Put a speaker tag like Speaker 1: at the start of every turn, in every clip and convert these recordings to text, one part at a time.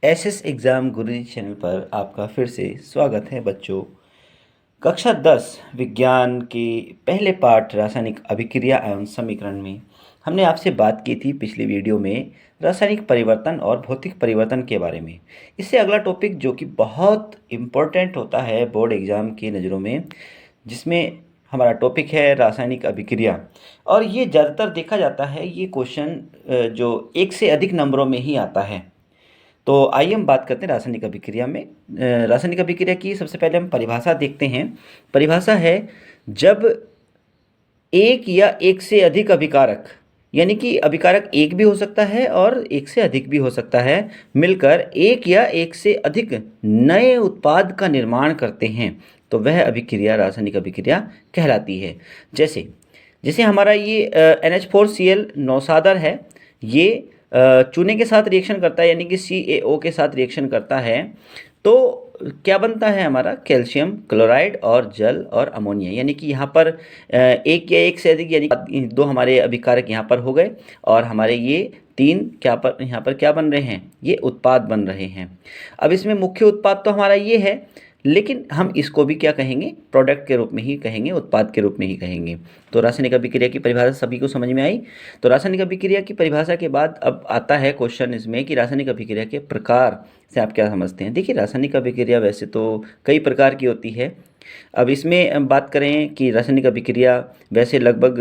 Speaker 1: SS exam गुरुजी channel पर आपका फिर से स्वागत है बच्चों। कक्षा 10 विज्ञान के पहले पाठ रासायनिक अभिक्रिया एवं समीकरण में हमने आपसे बात की थी पिछली वीडियो में रासायनिक परिवर्तन और भौतिक परिवर्तन के बारे में। इससे अगला टॉपिक जो कि बहुत इम्पोर्टेंट होता है बोर्ड एग्ज़ाम की नज़रों में, जिसमें हमारा टॉपिक है रासायनिक अभिक्रिया। और ये ज़्यादातर देखा जाता है ये क्वेश्चन जो एक से अधिक नंबरों में ही आता है। तो आइए हम बात करते हैं रासायनिक अभिक्रिया में। रासायनिक अभिक्रिया की सबसे पहले हम परिभाषा देखते हैं। परिभाषा है जब एक या एक से अधिक अभिकारक, यानी कि अभिकारक एक भी हो सकता है और एक से अधिक भी हो सकता है, मिलकर एक या एक से अधिक नए उत्पाद का निर्माण करते हैं तो वह अभिक्रिया रासायनिक अभिक्रिया कहलाती है। जैसे जैसे हमारा ये NH4Cl नौसादर है, ये चूने के साथ रिएक्शन करता है, यानी कि CaO के साथ रिएक्शन करता है तो क्या बनता है हमारा कैल्शियम क्लोराइड और जल और अमोनिया, यानी कि यहाँ पर एक या एक से अधिक, यानी कि दो हमारे अभिकारक यहाँ पर हो गए और हमारे ये तीन क्या पर यहाँ पर क्या बन रहे हैं, ये उत्पाद बन रहे हैं। अब इसमें मुख्य उत्पाद तो हमारा ये है, लेकिन हम इसको भी क्या कहेंगे, प्रोडक्ट के रूप में ही कहेंगे, उत्पाद के रूप में ही कहेंगे। तो रासायनिक अभिक्रिया की परिभाषा सभी को समझ में आई। तो रासायनिक अभिक्रिया की परिभाषा के बाद अब आता है क्वेश्चन इसमें कि रासायनिक अभिक्रिया के प्रकार से आप क्या समझते हैं। देखिए, रासायनिक अभिक्रिया वैसे तो कई प्रकार की होती है। अब इसमें बात करें कि रासायनिक अभिक्रिया वैसे लगभग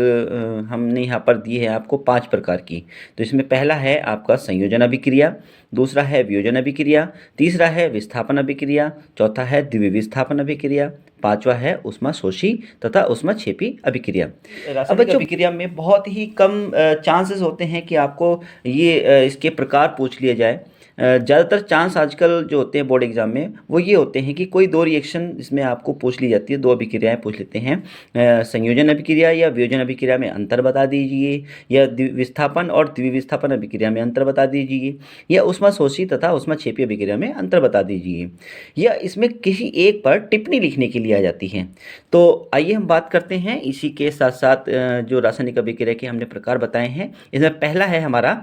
Speaker 1: हमने यहाँ पर दी है आपको 5 प्रकार की। तो इसमें पहला है आपका संयोजन अभिक्रिया, दूसरा है वियोजन अभिक्रिया, तीसरा है विस्थापन अभिक्रिया, चौथा है द्विविस्थापन अभिक्रिया, पांचवा है ऊष्माशोषी तथा ऊष्माक्षेपी अभिक्रिया। अब बच्चों, अभिक्रिया में बहुत ही कम चांसेस होते हैं कि आपको ये इसके प्रकार पूछ लिए जाए। ज़्यादातर चांस आजकल जो होते हैं बोर्ड एग्जाम में वो ये होते हैं कि कोई दो रिएक्शन इसमें आपको पूछ ली जाती है, दो अभिक्रियाएं पूछ लेते हैं। संयोजन अभिक्रिया या वियोजन अभिक्रिया में अंतर बता दीजिए, या विस्थापन और द्विविस्थापन अभिक्रिया में अंतर बता दीजिए, या ऊष्माशोषी तथा ऊष्माक्षेपी अभिक्रिया में अंतर बता दीजिए, या इसमें किसी एक पर टिप्पणी लिखने के लिए आ जाती है। तो आइए हम बात करते हैं इसी के साथ साथ जो रासायनिक अभिक्रिया के हमने प्रकार बताए हैं। इसमें पहला है हमारा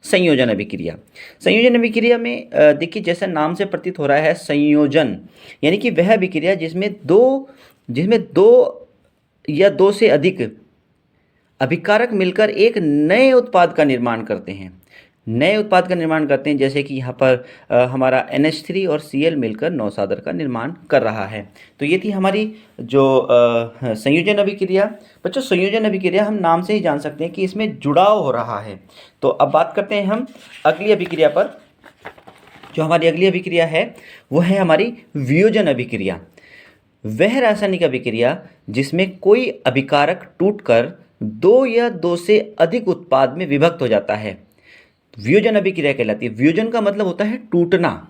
Speaker 1: संयोजन अभिक्रिया। संयोजन अभिक्रिया में देखिए, जैसा नाम से प्रतीत हो रहा है संयोजन, यानी कि वह अभिक्रिया जिसमें दो या दो से अधिक अभिकारक मिलकर एक नए उत्पाद का निर्माण करते हैं। नए उत्पाद का निर्माण करते हैं, जैसे कि यहाँ पर हमारा NH3 और Cl मिलकर नौसादर का निर्माण कर रहा है। तो ये थी हमारी जो संयोजन अभिक्रिया। बच्चों, संयोजन अभिक्रिया हम नाम से ही जान सकते हैं कि इसमें जुड़ाव हो रहा है। तो अब बात करते हैं हम अगली अभिक्रिया पर। जो हमारी अगली अभिक्रिया है वो है हमारी वियोजन अभिक्रिया। वह रासायनिक अभिक्रिया जिसमें कोई अभिकारक टूटकर दो या दो से अधिक उत्पाद में विभक्त हो जाता है, वियोजन अभिक्रिया कहलाती है। वियोजन का मतलब होता है टूटना,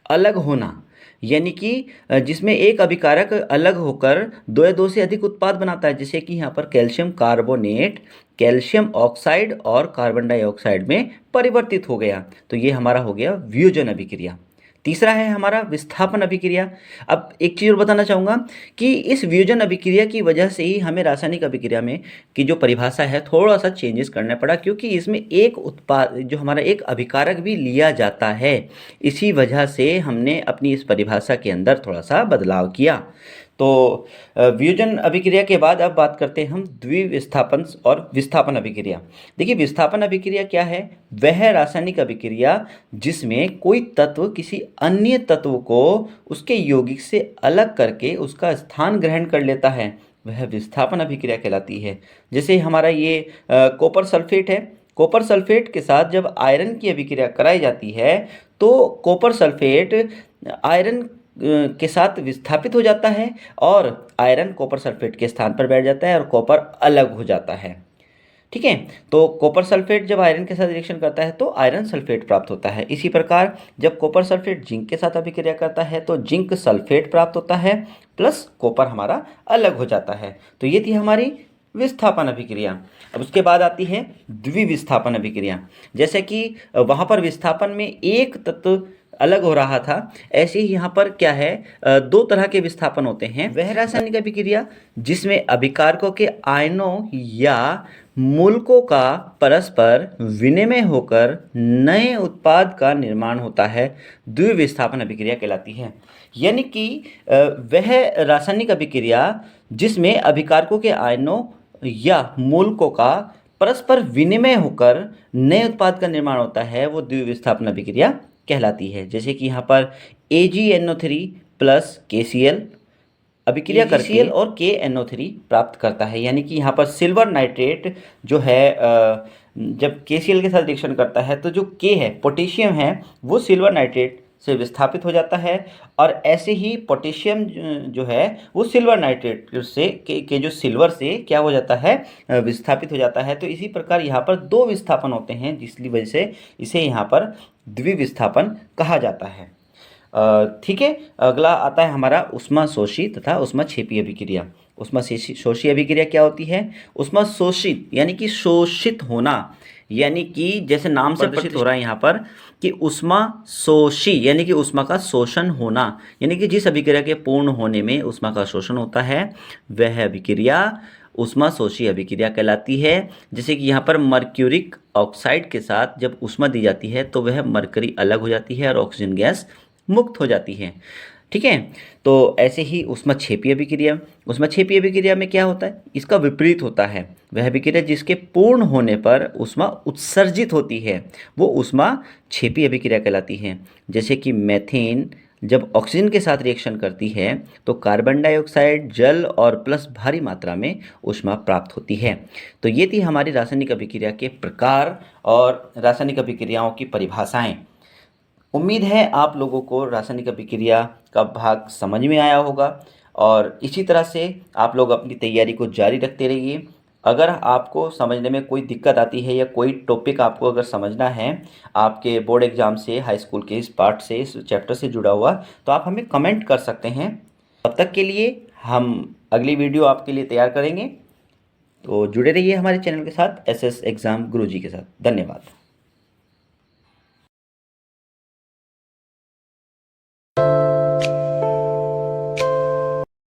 Speaker 1: अलग होना, यानी कि जिसमें एक अभिकारक अलग होकर दो या दो से अधिक उत्पाद बनाता है, जैसे कि यहाँ पर कैल्शियम कार्बोनेट कैल्शियम ऑक्साइड और कार्बन डाइऑक्साइड में परिवर्तित हो गया, तो ये हमारा हो गया वियोजन अभिक्रिया। तीसरा है हमारा विस्थापन अभिक्रिया। अब एक चीज़ और बताना चाहूँगा कि इस वियोजन अभिक्रिया की वजह से ही हमें रासायनिक अभिक्रिया में की जो परिभाषा है थोड़ा सा चेंजेस करना पड़ा, क्योंकि इसमें एक उत्पाद जो हमारा एक अभिकारक भी लिया जाता है। इसी वजह से हमने अपनी इस परिभाषा के अंदर थोड़ा सा बदलाव किया। तो वियोजन अभिक्रिया के बाद अब बात करते हैं हम द्विविस्थापन और विस्थापन अभिक्रिया। देखिए, विस्थापन अभिक्रिया क्या है? वह रासायनिक अभिक्रिया जिसमें कोई तत्व किसी अन्य तत्व को उसके यौगिक से अलग करके उसका स्थान ग्रहण कर लेता है, वह विस्थापन अभिक्रिया कहलाती है। जैसे हमारा ये कॉपर सल्फेट है, कॉपर सल्फेट के साथ जब आयरन की अभिक्रिया कराई जाती है तो कॉपर सल्फेट आयरन के साथ विस्थापित हो जाता है और आयरन कॉपर सल्फेट के स्थान पर बैठ जाता है और कॉपर अलग हो जाता है। ठीक है, तो कॉपर सल्फेट जब आयरन के साथ रिएक्शन करता है तो आयरन सल्फेट प्राप्त होता है। इसी प्रकार जब कॉपर सल्फेट जिंक के साथ अभिक्रिया करता है तो जिंक सल्फेट प्राप्त होता है, प्लस कॉपर हमारा अलग हो जाता है। तो ये थी हमारी विस्थापन अभिक्रिया। अब उसके बाद आती है द्विविस्थापन अभिक्रिया। जैसे कि वहाँ पर विस्थापन में एक तत्व अलग हो रहा था, ऐसे ही यहाँ पर क्या है, दो तरह के विस्थापन होते हैं। वह रासायनिक अभिक्रिया जिसमें अभिकारकों के आयनों या मूलकों का परस्पर विनिमय होकर नए उत्पाद का निर्माण होता है, द्विविस्थापन अभिक्रिया कहलाती है। यानी कि वह रासायनिक अभिक्रिया जिसमें अभिकारकों के आयनों या मूलकों का परस्पर विनिमय होकर नए उत्पाद का निर्माण होता है, वो द्विविस्थापन अभिक्रिया कहलाती है। जैसे कि यहाँ पर AgNO3 प्लस KCl अभिक्रिया करके और KNO3 प्राप्त करता है। यानी कि यहाँ पर सिल्वर नाइट्रेट जो है जब KCl के साथ रिएक्शन करता है तो जो K है, पोटेशियम है, वो सिल्वर नाइट्रेट से विस्थापित हो जाता है, और ऐसे ही पोटेशियम जो है वो सिल्वर नाइट्रेट से के जो सिल्वर से क्या हो जाता है, विस्थापित हो जाता है। तो इसी प्रकार यहाँ पर दो विस्थापन होते हैं, जिसकी वजह से इसे यहाँ पर द्विविस्थापन कहा जाता है। ठीक है। अगला आता है हमारा उष्मा शोषी तथा उष्मा क्षेपी अभिक्रिया। उष्मा शोषी अभिक्रिया क्या होती है? उष्मा शोषित यानी कि शोषित होना, यानी कि जैसे नाम से प्रदर्शित हो रहा है यहाँ पर कि उष्मा शोषी यानी कि उष्मा का शोषण होना, यानी कि जिस अभिक्रिया के पूर्ण होने में उष्मा का शोषण होता है वह अभिक्रिया उष्मा शोषी अभिक्रिया कहलाती है। जैसे कि यहाँ पर मर्क्यूरिक ऑक्साइड के साथ जब उष्मा दी जाती है तो वह मरकरी अलग हो जाती है और ऑक्सीजन गैस मुक्त हो जाती है। ठीक है। तो ऐसे ही ऊष्माक्षेपी अभिक्रिया, ऊष्माक्षेपी अभिक्रिया में क्या होता है? इसका विपरीत होता है। वह अभिक्रिया जिसके पूर्ण होने पर ऊष्मा उत्सर्जित होती है वो ऊष्माक्षेपी अभिक्रिया कहलाती है। जैसे कि मेथेन जब ऑक्सीजन के साथ रिएक्शन करती है तो कार्बन डाइऑक्साइड, जल और प्लस भारी मात्रा में ऊष्मा प्राप्त होती है। तो ये थी हमारी रासायनिक अभिक्रिया के प्रकार और रासायनिक अभिक्रियाओं की परिभाषाएं। उम्मीद है आप लोगों को रासायनिक अभिक्रिया का भाग समझ में आया होगा, और इसी तरह से आप लोग अपनी तैयारी को जारी रखते रहिए। अगर आपको समझने में कोई दिक्कत आती है या कोई टॉपिक आपको अगर समझना है आपके बोर्ड एग्ज़ाम से, हाई स्कूल के इस पार्ट से, इस चैप्टर से जुड़ा हुआ, तो आप हमें कमेंट कर सकते हैं। तब तक के लिए हम अगली वीडियो आपके लिए तैयार करेंगे। तो जुड़े रहिए हमारे चैनल के साथ, SS एग्ज़ाम गुरुजी के साथ। धन्यवाद।